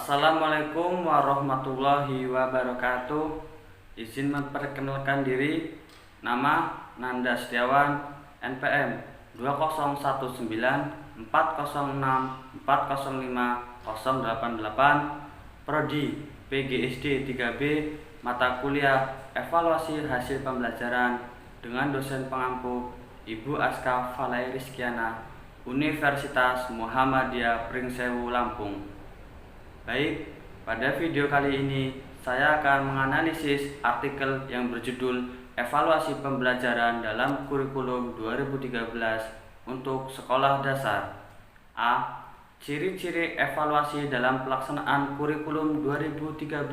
Assalamualaikum warahmatullahi wabarakatuh. Izin memperkenalkan diri. Nama Nanda Setiawan, NPM 2019406405088, Prodi PGSD 3B, mata kuliah Evaluasi Hasil Pembelajaran dengan dosen pengampu Ibu Aska Falai Rizkiana, Universitas Muhammadiyah Pringsewu, Lampung. Baik, pada video kali ini saya akan menganalisis artikel yang berjudul Evaluasi Pembelajaran dalam Kurikulum 2013 untuk Sekolah Dasar. A. Ciri-ciri evaluasi dalam pelaksanaan kurikulum 2013.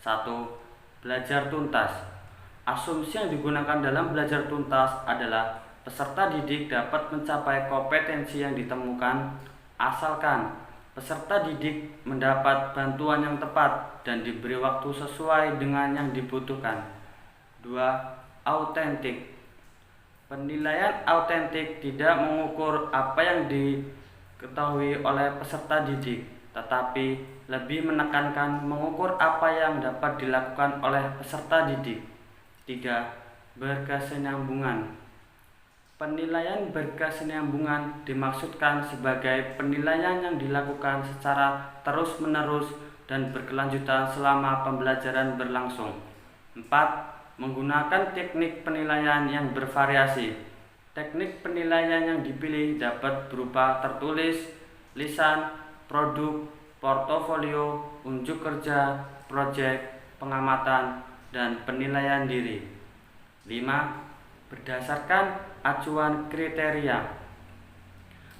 1. Belajar tuntas. Asumsi yang digunakan dalam belajar tuntas adalah peserta didik dapat mencapai kompetensi yang ditemukan asalkan peserta didik mendapat bantuan yang tepat dan diberi waktu sesuai dengan yang dibutuhkan. 2. Autentik. Penilaian autentik tidak mengukur apa yang diketahui oleh peserta didik, tetapi lebih menekankan mengukur apa yang dapat dilakukan oleh peserta didik. 3. Berkesinambungan. Penilaian berkesinambungan dimaksudkan sebagai penilaian yang dilakukan secara terus-menerus dan berkelanjutan selama pembelajaran berlangsung. 4. Menggunakan teknik penilaian yang bervariasi. Teknik penilaian yang dipilih dapat berupa tertulis, lisan, produk, portofolio, unjuk kerja, proyek, pengamatan, dan penilaian diri. 5. Berdasarkan acuan kriteria.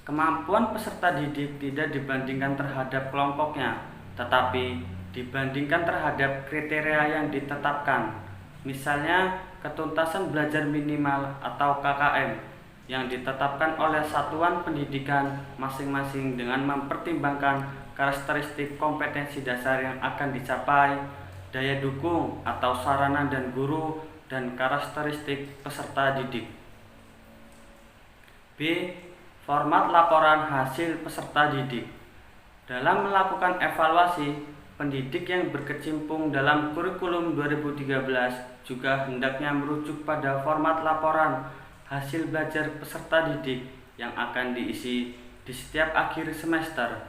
Kemampuan peserta didik tidak dibandingkan terhadap kelompoknya, tetapi dibandingkan terhadap kriteria yang ditetapkan. Misalnya, ketuntasan belajar minimal atau KKM yang ditetapkan oleh satuan pendidikan masing-masing dengan mempertimbangkan karakteristik kompetensi dasar yang akan dicapai, daya dukung atau sarana dan guru, dan karakteristik peserta didik. B. Format laporan hasil peserta didik. Dalam melakukan evaluasi, pendidik yang berkecimpung dalam kurikulum 2013 juga hendaknya merujuk pada format laporan hasil belajar peserta didik yang akan diisi di setiap akhir semester.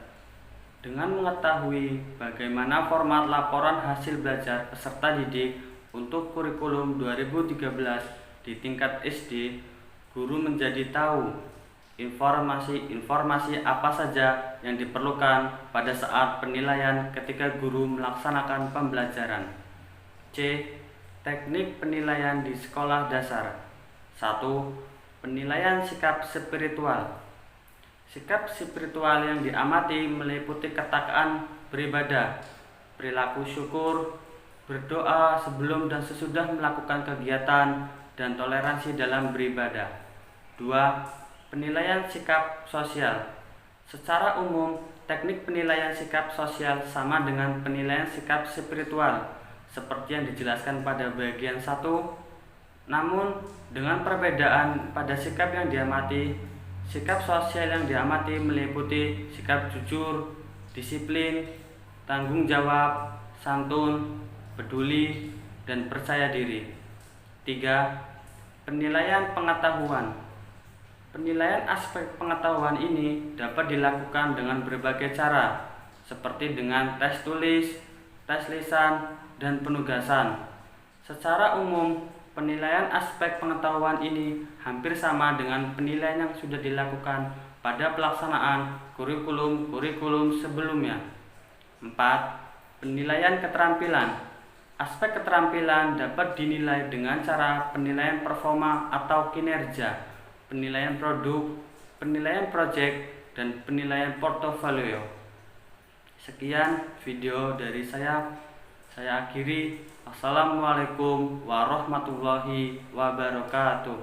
Dengan mengetahui bagaimana format laporan hasil belajar peserta didik untuk kurikulum 2013 di tingkat SD, guru menjadi tahu informasi apa saja yang diperlukan pada saat penilaian ketika guru melaksanakan pembelajaran. C. Teknik penilaian di sekolah dasar. 1. Penilaian sikap spiritual. Sikap spiritual yang diamati meliputi ketakwaan beribadah, perilaku syukur, berdoa sebelum dan sesudah melakukan kegiatan, dan toleransi dalam beribadah. 2. Penilaian sikap sosial. Secara umum, teknik penilaian sikap sosial sama dengan penilaian sikap spiritual, seperti yang dijelaskan pada bagian 1. Namun, dengan perbedaan pada sikap yang diamati. Sikap sosial yang diamati meliputi sikap jujur, disiplin, tanggung jawab, santun, peduli, dan percaya diri. 3. Penilaian pengetahuan. Penilaian aspek pengetahuan ini dapat dilakukan dengan berbagai cara, seperti dengan tes tulis, tes lisan, dan penugasan. Secara umum, penilaian aspek pengetahuan ini hampir sama dengan penilaian yang sudah dilakukan pada pelaksanaan kurikulum sebelumnya. 4. Penilaian keterampilan. Aspek keterampilan dapat dinilai dengan cara penilaian performa atau kinerja, penilaian produk, penilaian proyek, dan penilaian portofolio. Sekian video dari saya akhiri. Assalamualaikum warahmatullahi wabarakatuh.